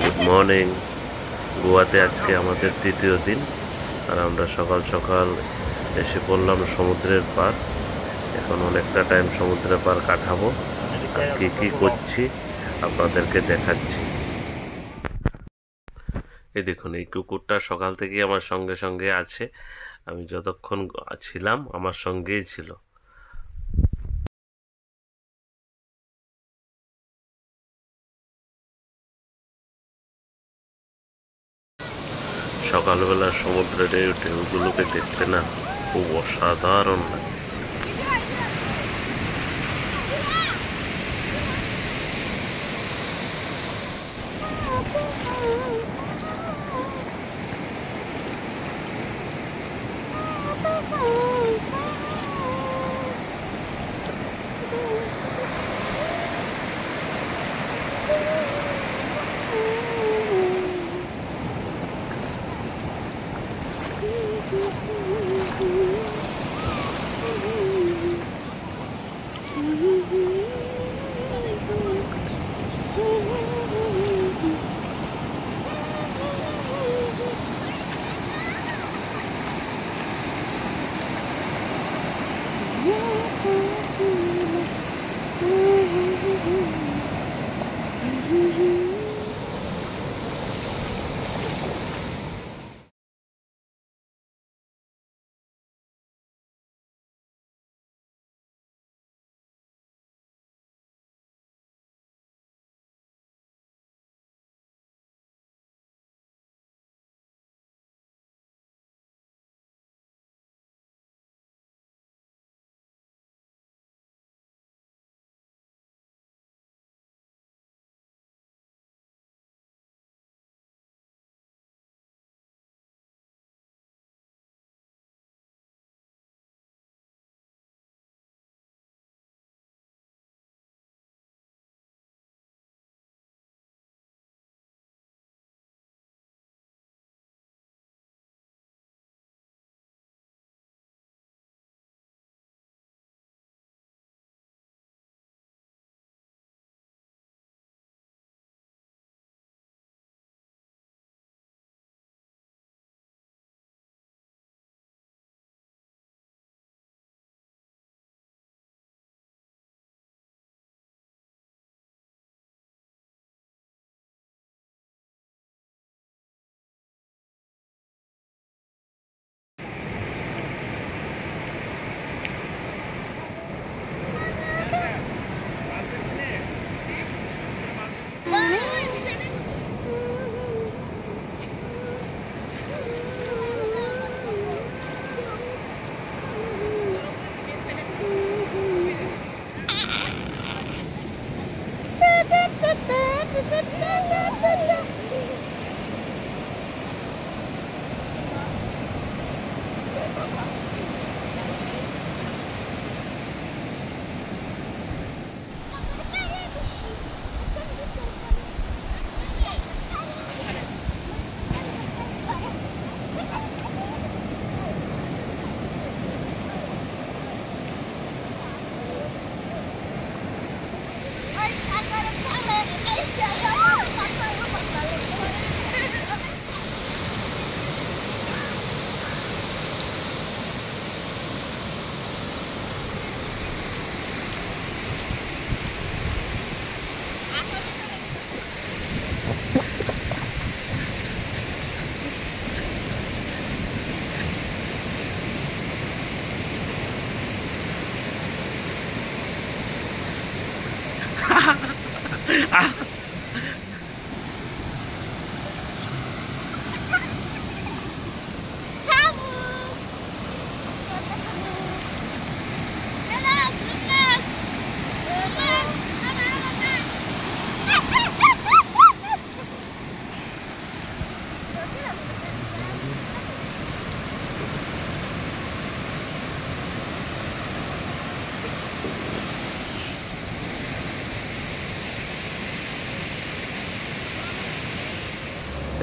Good morning. গোয়াতে আজকে আমাদের তৃতীয় দিন, আর আমরা সকাল সকাল এসে পড়লাম সমুদ্রের পার। এখন অনেকটা টাইম সমুদ্রের পার কাটাবো, আর কি কি করছি আপনাদেরকে দেখাচ্ছি। এই দেখুন, এই কুকুরটা সকাল থেকে আমার সঙ্গে সঙ্গে আছে। আমি যতক্ষণ ছিলাম আমার সঙ্গেই ছিল। সকালবেলা সমুদ্রের এই ঢেউগুলোকে দেখতে না খুব অসাধারণ লাগে।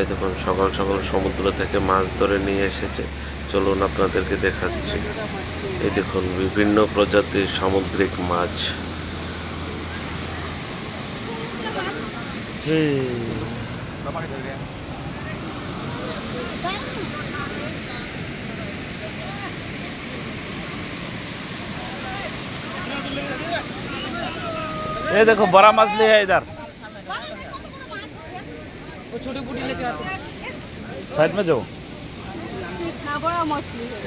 এই দেখুন, সকাল সকাল সমুদ্র থেকে মাছ ধরে নিয়ে এসেছে। চলুন আপনাদেরকে দেখাচ্ছি। এই দেখুন, বিভিন্ন প্রজাতির সামুদ্রিক মাছ। ये देखो बड़ा मछली है इधर, वो छोटी बूटी लेके आते हैं। साइड में जाओ। इतना बड़ा मछली है।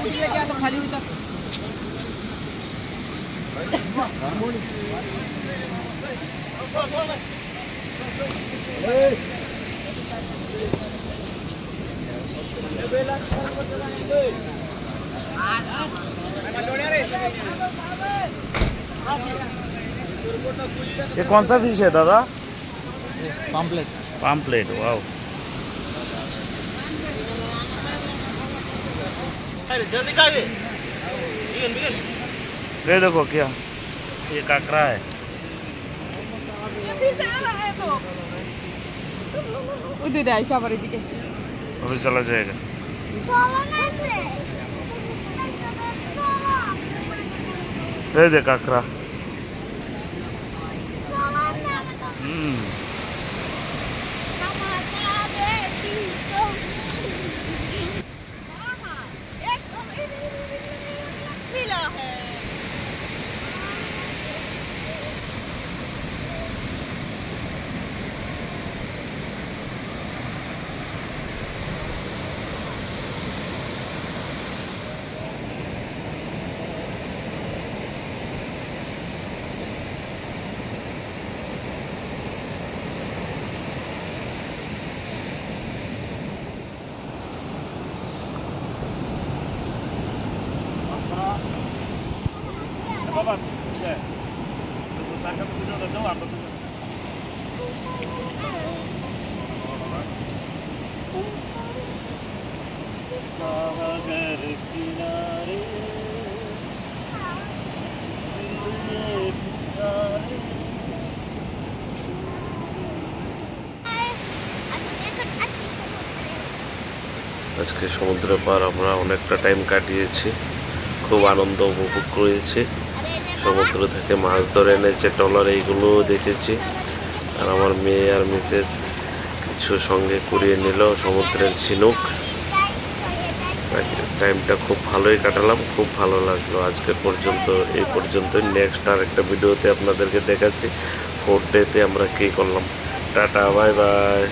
बूटी लेके आते खाली उधर। ये कौन सा फिश है दादा? पाम्पलेट। Pamphlet, wow. जल्दी खा ले। ये देखो क्या, ये काकरा है। उधर ऐसा पर दिखे। अभी चला जाएगा। ये देख काकरा। सागर किनारे আজকে সমুদ্রের পার আমরা অনেকটা টাইম কাটিয়েছি, খুব আনন্দ উপভোগ করেছি। সমুদ্র থেকে মাছ ধরে এনেছে ট্রলার, এইগুলো দেখেছি। আর আমার মেয়ে আর মিসেস কিছু সঙ্গে কুড়িয়ে নিল সমুদ্রের ঝিনুক। টাইমটা খুব ভালোই কাটালাম, খুব ভালো লাগলো। আজকের পর্যন্ত এই পর্যন্ত। নেক্সট আর একটা ভিডিওতে আপনাদেরকে দেখাচ্ছি 4th ডেতে আমরা কী করলাম। Tata, bye bye.